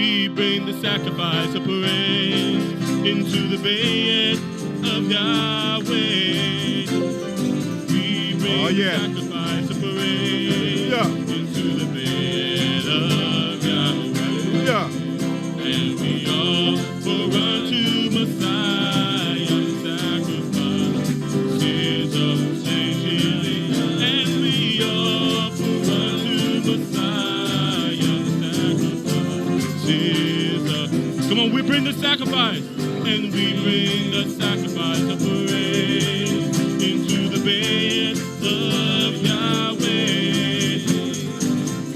We bring the sacrifice of praise into the bed of Yahweh. We bring the sacrifice of praise into the bed of Yahweh. And we offer unto Messiah sacrifices of thanksgiving. And we offer unto Messiah sacrifices of... Come on, we bring the sacrifice. And we bring the sacrifice of praise into the bed of Yahweh.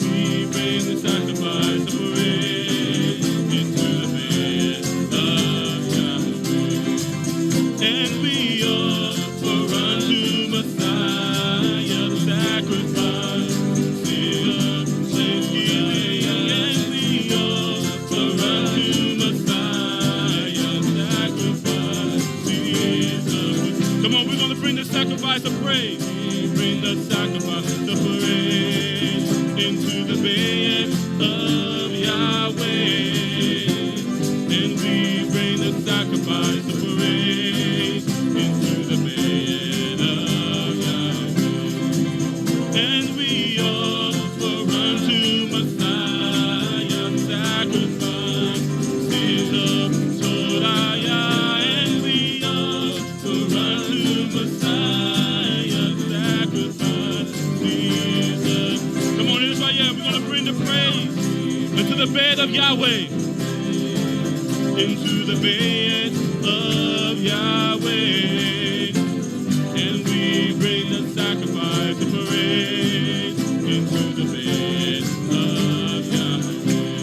We bring the sacrifice of praise into the bed of Yahweh. And we offer unto Messiah the sacrifice of thanksgiving. And we offer unto Messiah Come on, we're going to bring the sacrifice of praise. We bring the sacrifice of praise into the bed of Yahweh. And we bring the sacrifice of praise into the bed of Yahweh. And we offer unto Messiah sacrifice of Torah. Into the bed of Yahweh, into the bed of Yahweh, and we bring the sacrifice of praise into the bed of Yahweh,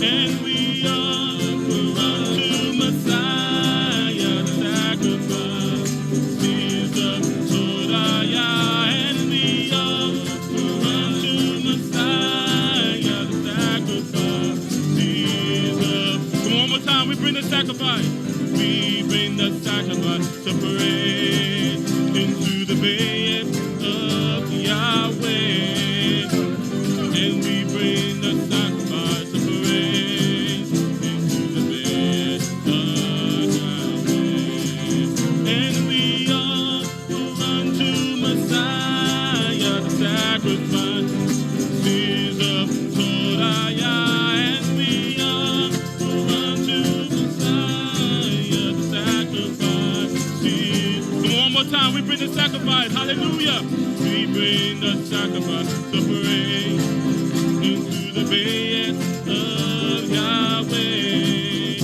and we offer unto Messiah the sacrifice of Torah, and we offer unto Messiah the sacrifice. Come on, one more time. We bring the sacrifice. We bring the sacrifice to praise into the bed of Yahweh. And we bring the sacrifice to praise into the bed of Yahweh. And we offer unto Messiah the sacrifice of Torah. And we offer unto Messiah the sacrifice. Come on, one more time. We bring the sacrifice. Hallelujah. We bring the sacrifice to praise into the bed of Yahweh.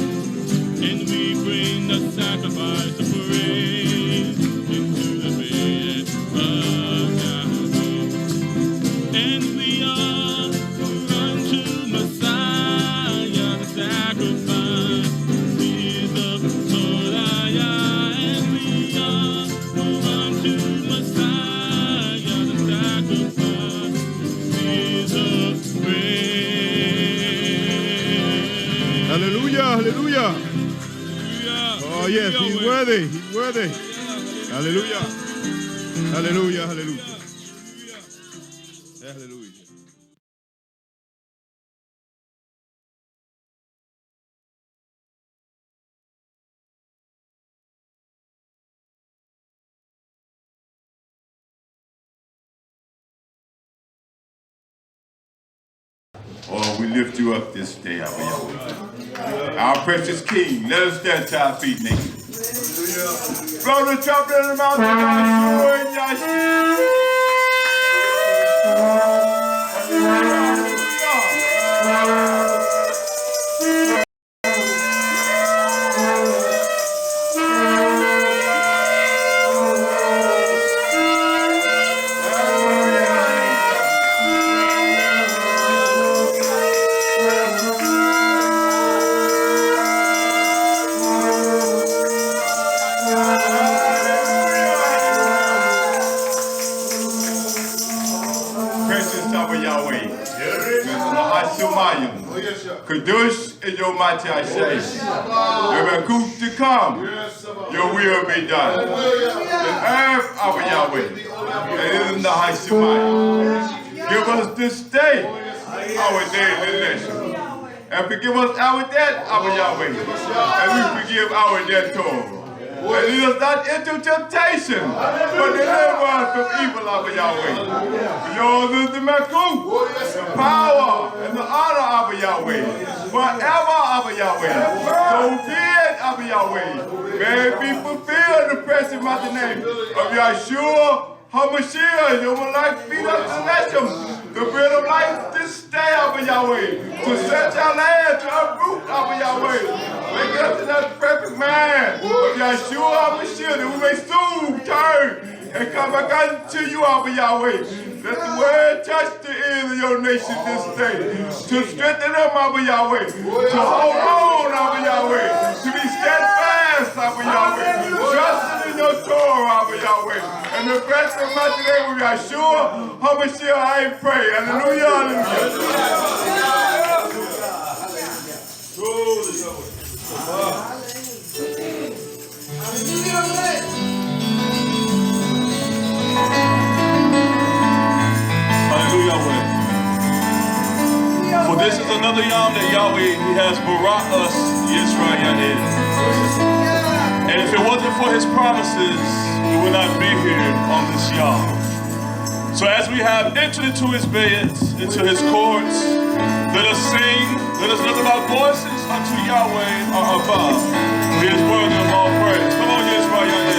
And we bring the sacrifice to praise into the bed of Yahweh. And we offer unto Messiah the sacrifice of Torah. And we offer unto Messiah the sacrifice of praise. Hallelujah, hallelujah. Oh yes, he's worthy, he's worthy. Hallelujah. Hallelujah, hallelujah. Hallelujah. Oh, we lift you up this day, Am of YAHWEH. Our precious King, let us stand to our feet, nation. Blow the trumpet in the mountain, YHWH and YHWH. Kadosh is your mighty Hashem. Your to come, your will be done. The earth of Yahweh, and in the high Shemayim. Give us this day our daily nation. And forgive us our debt, Am of YAHWEH. And we forgive our debtors. And lead us not into temptation, but deliver us from evil, Am of YAHWEH. For yours is the Mekut, the power, and the honor, Am of YAHWEH. Forever, Am of YAHWEH. So be it, Am of YAHWEH. May it be fulfilled in the precious mighty name of YHWH, HaMashiach, your life be the Shalom, the bread of life this day, Am of YAHWEH, to set our land, to uproot, Am of YAHWEH. Make us to that perfect man of YHWH, HaMashiach, that we may soon turn and come back unto you, Am of YAHWEH. Let the word touch the ears of your nation this day, to strengthen them, Am of YAHWEH, to hold on, Am of YAHWEH, to be steadfast, Am of YAHWEH, trusting in your Torah, Am of YAHWEH. And the precious mighty name of YHWH, HaMashiach, I pray. Hallelujah, Hallelujah. For this is another Yom that Yahweh He has brought us, Yisrael. And if it wasn't for His promises, we would not be here on this Yom. So as we have entered into His beds, into His courts, let us sing, let us lift up our voices unto Yahweh our above. He is worthy of all praise. Come on, Yisrael.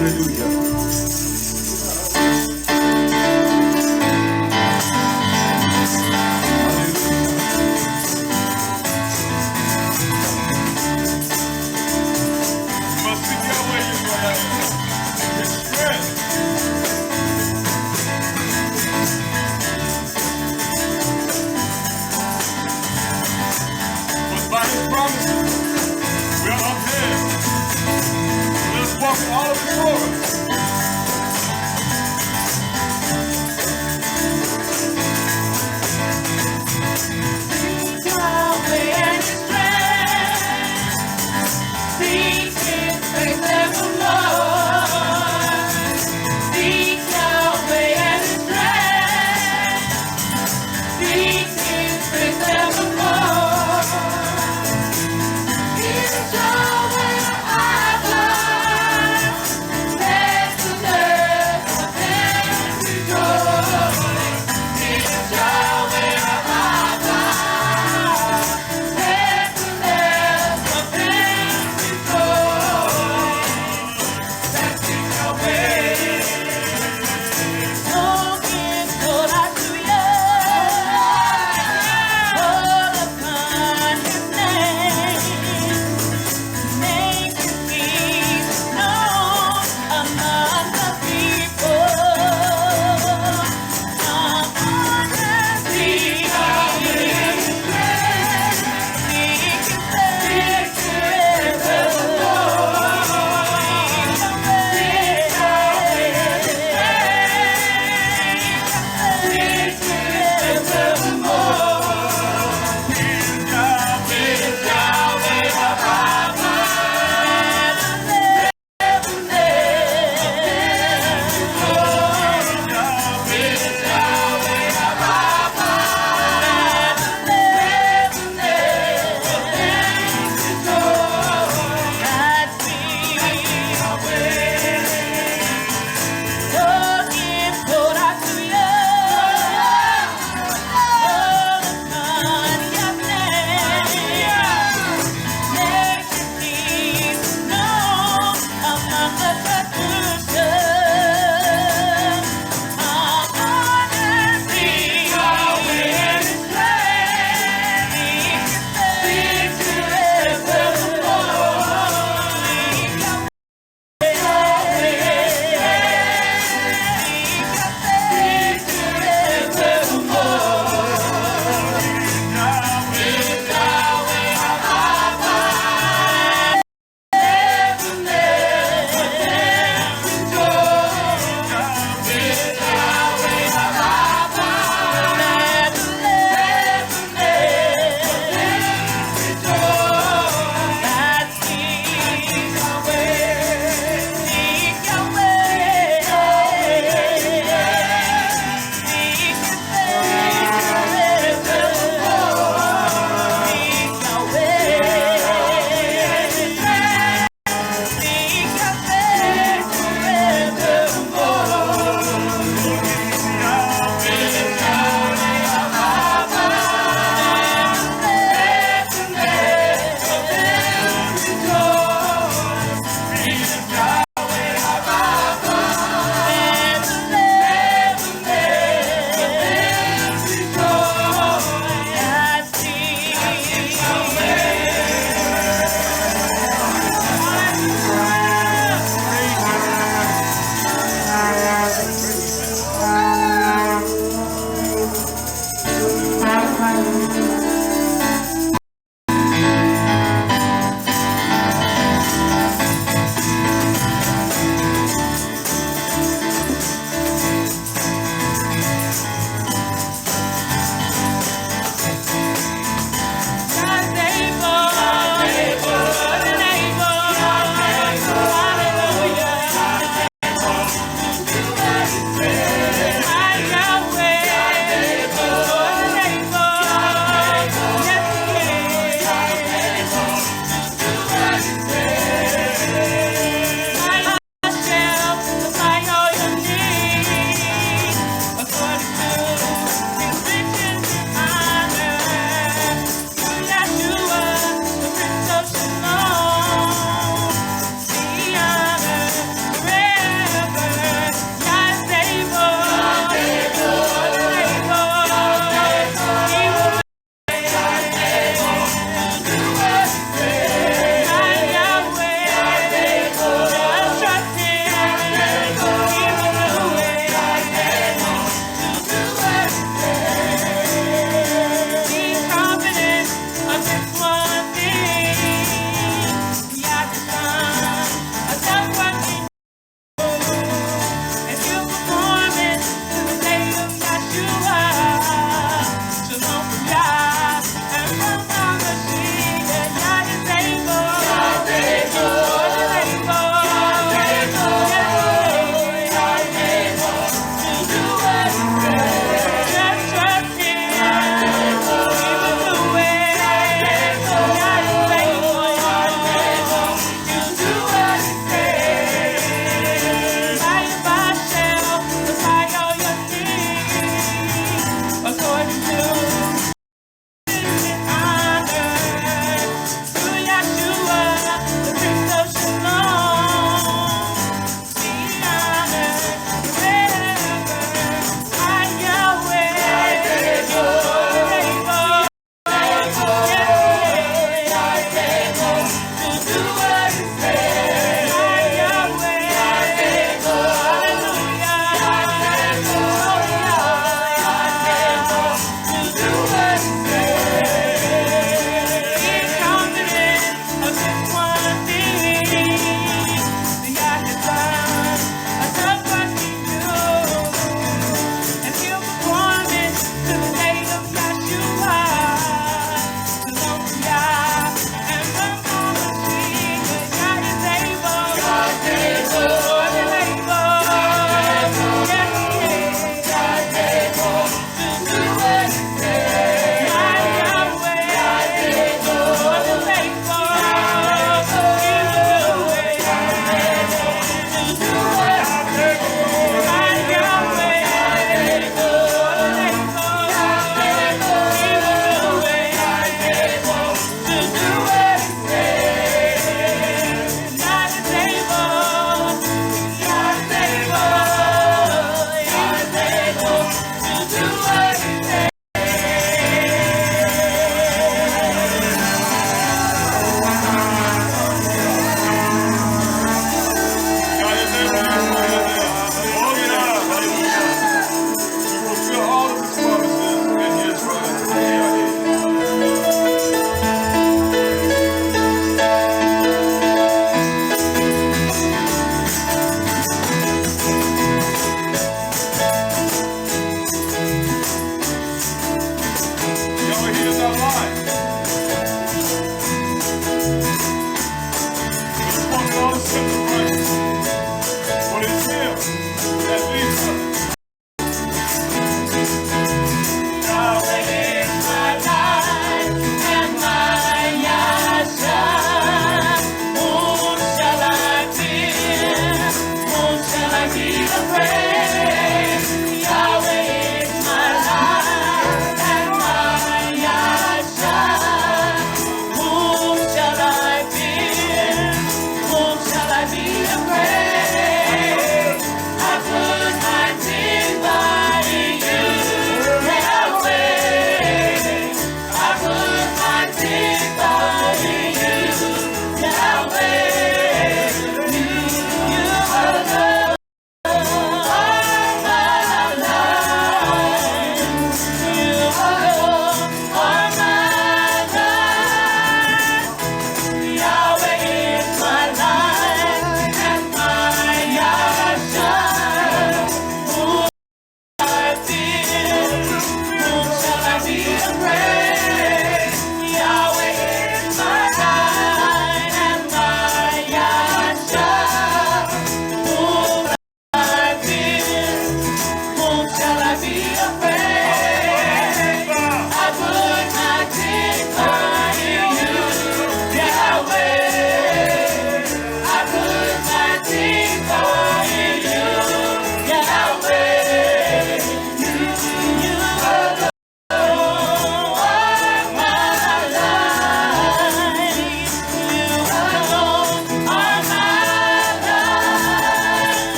Hallelujah. All of the Torah.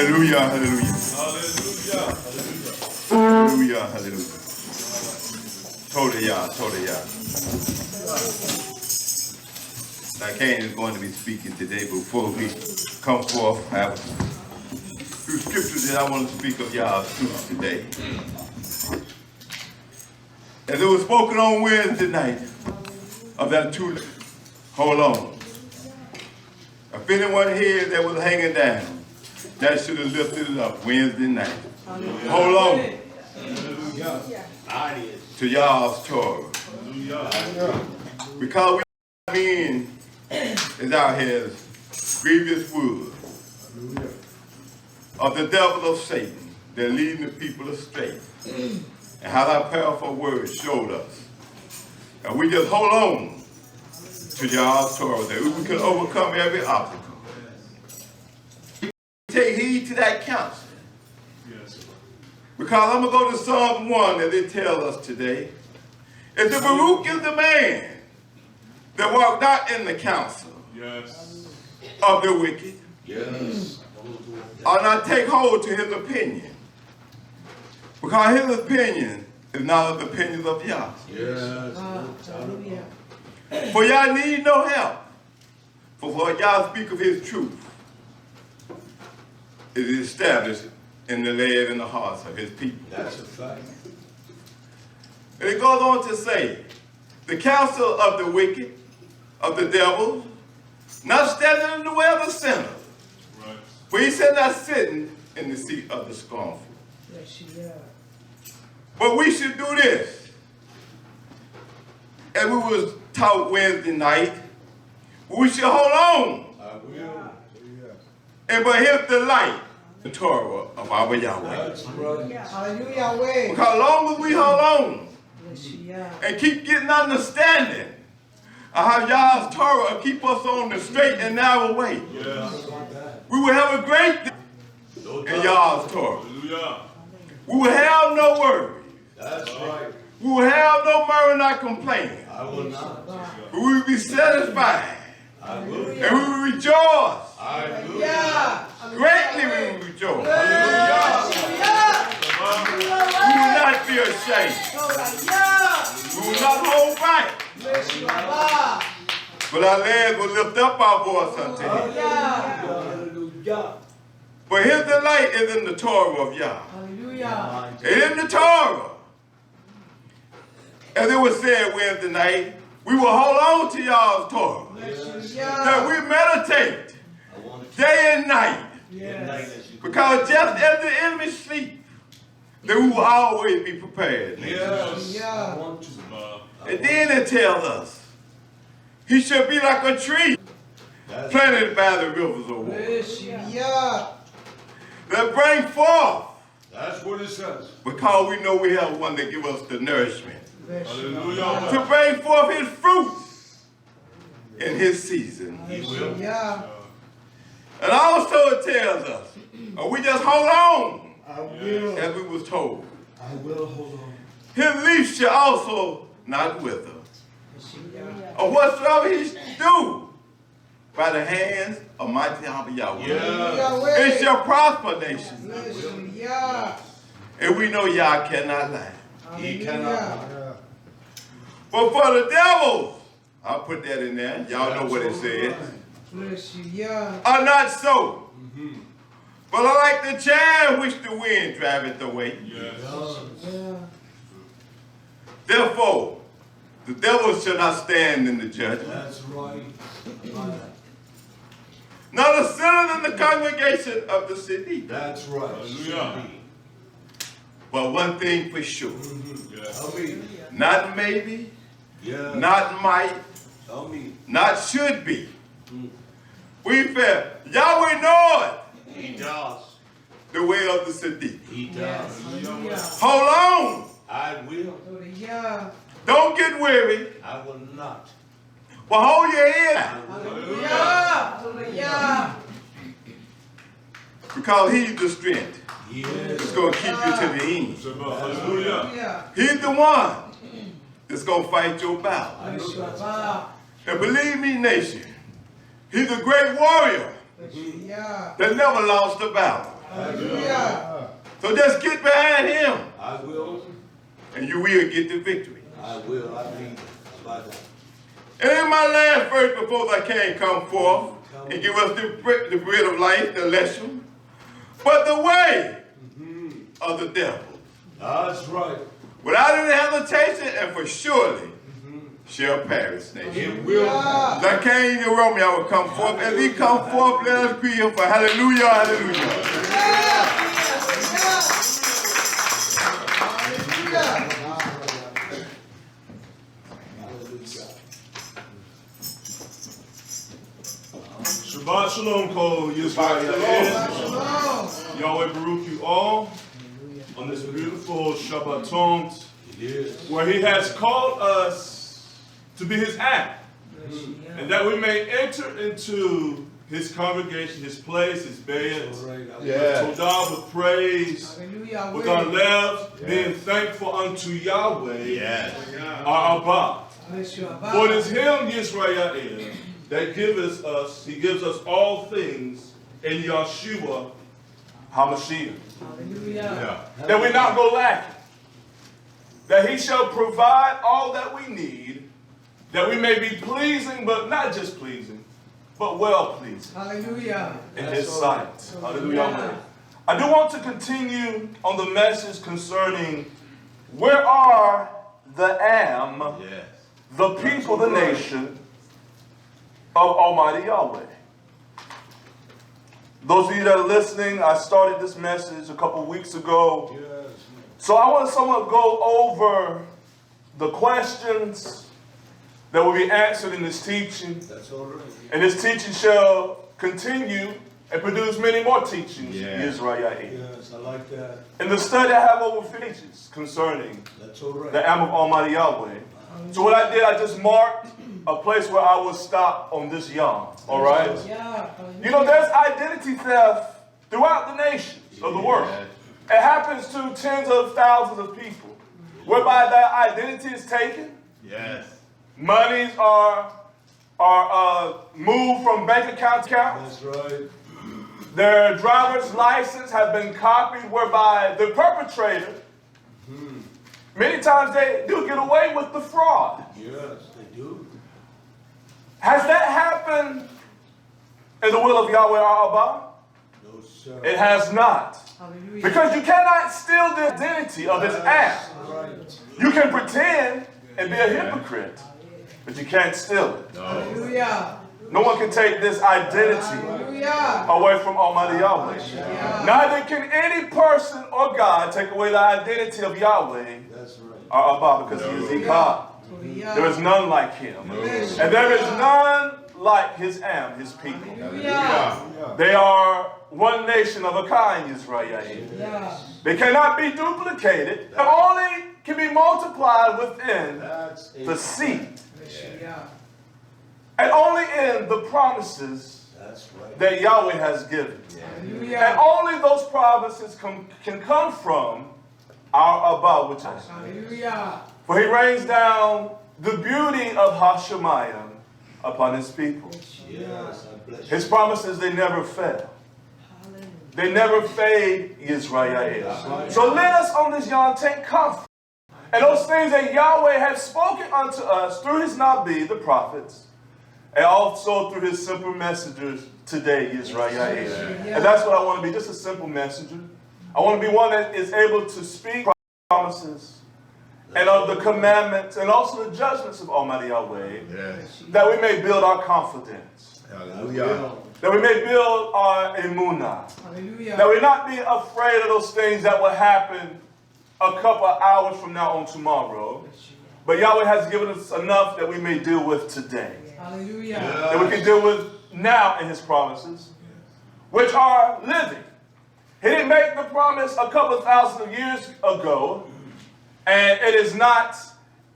Hallelujah, hallelujah. Hallelujah, hallelujah. Torah, Yah. Zawkane is going to be speaking today. Before we come forth, I have a few scriptures that I want to speak of Yah's truth today. As it was spoken on Wednesday night of that two, hold on. If anyone here that was hanging down, that should have lifted it up Wednesday night. Hold on. To Yah's Torah. Because we men is out here as grievous wood of the devil of Satan. They're leading the people astray. And how that powerful word showed us. And we just hold on to Yah's Torah that we can overcome every obstacle. Take heed to that counsel. Because I'm going to go to Psalm 1 that they tell us today. If the Baruch is the man that walked not in the counsel of the wicked, or not take hold to his opinion. Because his opinion is not the opinion of Yah. For Yah need no help. For Yah speak of his truth. It is established in the lives and the hearts of his people. That's a fact. And it goes on to say, the counsel of the wicked, of the devil, not standing in the way of the sinner. Right. For he said not sitting in the seat of the scornful. But we should do this. And we was taught Wednesday night, we should hold on. And but here's the light, the Torah of our Yahweh. Hallelujah. Because long as we hold on and keep getting understanding of how Yah's Torah will keep us on the straight and narrow way, we will have a great day in Yah's Torah. We will have no worries. That's right. We will have no murmur, not complaining. I will not. But we will be satisfied. I will. And we will rejoice. I will. Greatly we will rejoice. We will not be ashamed. We will not hold back. But our legs will lift up our voice unto him. Hallelujah. For his delight is in the Torah of Yah. Hallelujah. And in the Torah, as it was said Wednesday night, we will hold on to Yah's Torah. That we meditate day and night. Because just as the enemy sleep, that we will always be prepared. And then it tells us, he shall be like a tree planted by the rivers of water. That bring forth. That's what it says. Because we know we have one that give us the nourishment. Hallelujah. To bring forth his fruits in his season. He will. And also it tells us, we just hold on, I will. as we was told. I will hold on. His leaf shall also not wither. Or whatsoever he do by the hands of mighty Am of YAHWEH. It shall prosper, nation. And we know Yah cannot lie. He cannot. But for the devils, I'll put that in there. Y'all know what it says. Are not so. But I like the chair which the wind driveth away. Therefore, the devil shall not stand in the judgment. That's right. Nor the sinners in the congregation of the city. That's right. Hallelujah. But one thing for sure. Tell me. Not maybe, Yeah. not might, Tell me. not should be. We feel Yahweh knoweth He does. the way of the Siddiq. He does. Hold on. I will. Don't get weary. I will not. But hold your head out. Because he's the strength. He It's is. going to keep you to the end. Hallelujah. He's the one that's going to fight your battle. And believe me, nation, he's a great warrior that never lost a battle. Hallelujah. So just get behind him, I will. and you will get the victory. I will. I mean, about that. And in my last verse, before I can come forth and give us the bread of life, the lesson, but the way of the devil, That's right. without any hesitation and for surely shall perish. It will. Zawkane Yahrahmeyah will come forth. As he come forth, let us greet him for hallelujah, hallelujah. Shabbat Shalom, Kol YHWH. Yahweh Baruch you all on this beautiful Shabbaton, where he has called us to be his act, and that we may enter into his congregation, his place, his bed, with Todah, with praise, with our lips, being thankful unto Yahweh, our Abba. For it is him, YHWH, that gives us, he gives us all things in Yahshua HaMashiach. That we not go lacking. That he shall provide all that we need, that we may be pleasing, but not just pleasing, but well pleasing. Hallelujah. In his sight. Hallelujah. I do want to continue on the message concerning where are the Am, the people, the nation of Almighty Yahweh. Those of you that are listening, I started this message a couple weeks ago. So I want to somewhat go over the questions that will be answered in this teaching. That's all right. And this teaching shall continue and produce many more teachings, Israel. Yes, I like that. In the study I have over pages concerning That's all right. the Am of Almighty Yahweh. So what I did, I just marked a place where I will stop on this yarn. All right? You know, there's identity theft throughout the nations of the world. It happens to tens of thousands of people, whereby their identity is taken. Monies are moved from bank account to account. That's right. Their driver's license have been copied, whereby the perpetrator, many times they do get away with the fraud. Yes, they do. Has that happened in the will of Yahweh our Abba? No, sir. It has not. Hallelujah. Because you cannot steal the identity of his act. Right. You can pretend and be a hypocrite, but you can't steal it. Hallelujah. No one can take this identity Hallelujah. away from Almighty Yahweh. Neither can any person or God take away the identity of Yahweh, That's right. our Abba, because he is the God. There is none like him. And there is none like his Am, his people. Hallelujah. They are one nation of a kind, Israel. They cannot be duplicated. They only can be multiplied within That's the seed. Hallelujah. And only in the promises That's right. that Yahweh has given. And Hallelujah. only those promises can come from our Abba, which is. Hallelujah. For he rains down the beauty of Hashemayim upon his people. Yes, I bless you. His promises, they never fail. They never fade, Israel. So let us on this yarn take comfort. And those things that Yahweh has spoken unto us through his Nabi, the prophets, and also through his simple messengers today, Israel. And that's what I want to be, just a simple messenger. I want to be one that is able to speak promises and of the commandments and also the judgments of Almighty Yahweh, that we may build our confidence, that we may build our emunah, Hallelujah. that we not be afraid of those things that will happen a couple of hours from now on tomorrow, but Yahweh has given us enough that we may deal with today, Hallelujah. that we can deal with now in his promises, which are living. He didn't make the promise a couple of thousand of years ago, and it is not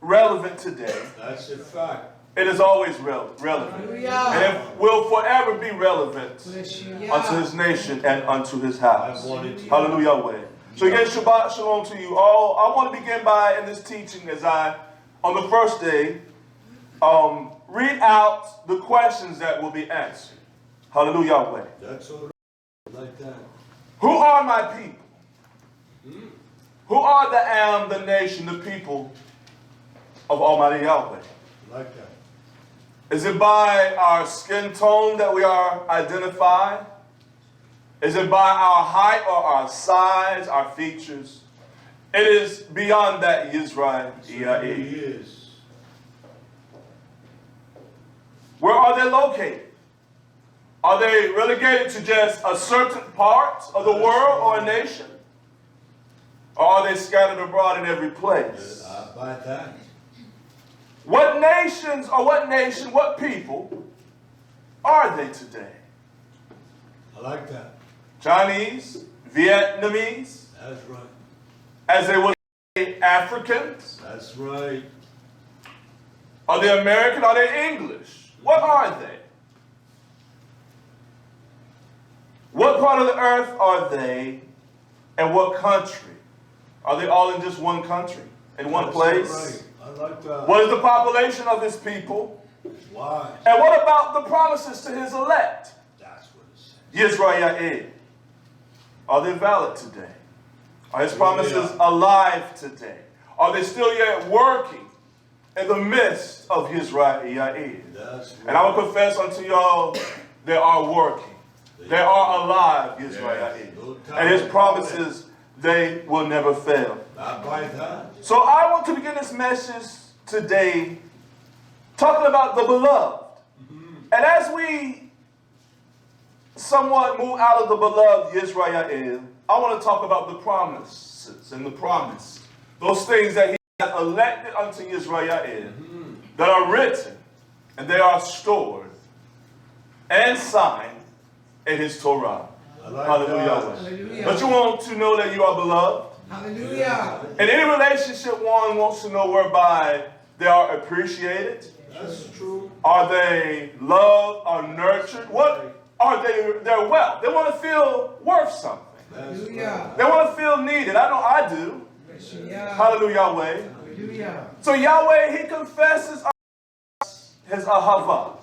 relevant today. That's a fact. It is always relevant. Hallelujah. And it will forever be relevant unto his nation and unto his house. Hallelujah. Yahweh. So again, Shabbat Shalom to you all. I want to begin by, in this teaching, as I, on the first day, read out the questions that will be answered. Hallelujah. Yahweh. That's all right. I like that. Who are my people? Who are the Am, the nation, the people of Almighty Yahweh? Like that. Is it by our skin tone that we are identified? Is it by our height or our size, our features? It is beyond that, Yisrael. Certainly is. Where are they located? Are they relegated to just a certain part of the world or a nation? Or are they scattered abroad in every place? I buy that. What nations or what nation, what people are they today? I like that. Chinese, Vietnamese, That's right. as they would say, Africans? That's right. Are they American? Are they English? What are they? What part of the earth are they, and what country? Are they all in just one country, in one place? Right. I like that. What is the population of his people? Why? And what about the promises to his elect? That's what it says. YHWH. Are they valid today? Are his promises alive today? Are they still yet working in the midst of YHWH? That's right. And I will confess unto y'all, they are working. They are alive, YHWH. And his promises, they will never fail. I buy that. So I want to begin this message today talking about the beloved. And as we somewhat move out of the beloved YHWH, I want to talk about the promises and the promise. Those things that he has elected unto YHWH that are written and they are stored and signed in his Torah. I like Hallelujah. that. Hallelujah. Don't you want to know that you are beloved? Hallelujah. In any relationship, one wants to know whereby they are appreciated. That's true. Are they loved or nurtured? What are their wealth? They want to feel worth something. That's Hallelujah. They want to feel needed. I know I do. Hallelujah, Yahweh. Hallelujah. So Yahweh, he confesses his ahava.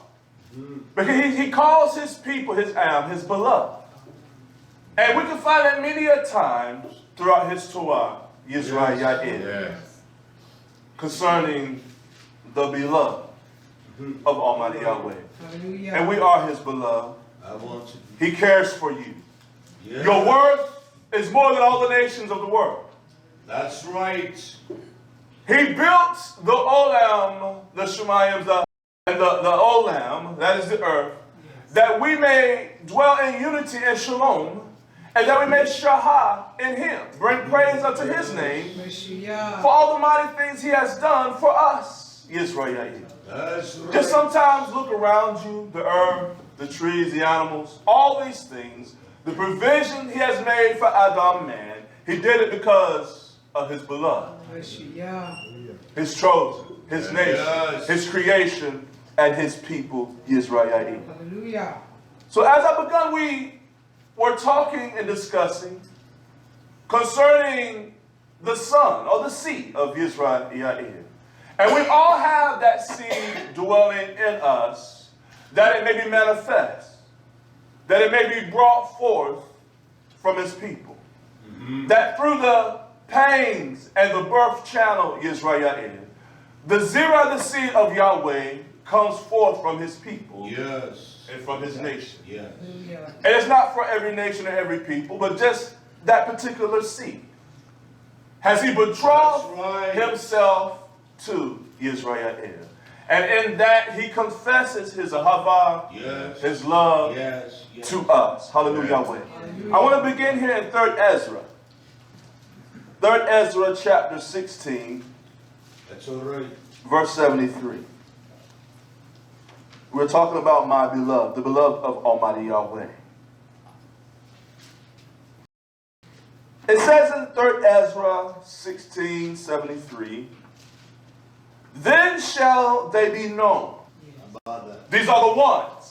Because he calls his people, his Am, his beloved. And we can find that many a times throughout his Torah, YHWH, concerning the beloved of Almighty Yahweh. Hallelujah. And we are his beloved. I want to. He cares for you. Yeah. Your worth is more than all the nations of the world. That's right. He built the Olam, the Shemayim, and the Olam, that is the earth, that we may dwell in unity and Shalom, and that we may Shahah in him, bring praise unto his name for all the mighty things he has done for us, YHWH. That's right. Just sometimes look around you, the earth, the trees, the animals, all these things, the provision he has made for Adam man, he did it because of his beloved, his chosen, his nation, his creation, and his people, YHWH. Hallelujah. So as I begun, we were talking and discussing concerning the son or the seed of YHWH. And we all have that seed dwelling in us, that it may be manifest, that it may be brought forth from his people. That through the pains and the birth channel, YHWH, the zera, the seed of Yahweh, comes forth from his people. Yes. And from his nation. Yes. Hallelujah. And it's not for every nation and every people, but just that particular seed. Has he betrothed himself to YHWH? And in that he confesses his ahava, his love to us. Hallelujah. Yahweh. I want to begin here in 3rd Ezra. 3rd Ezra chapter 16. That's all right. Verse 73. We're talking about my beloved, the beloved of Almighty Yahweh. It says in 3rd Ezra 16:73, then shall they be known. About that. These are the ones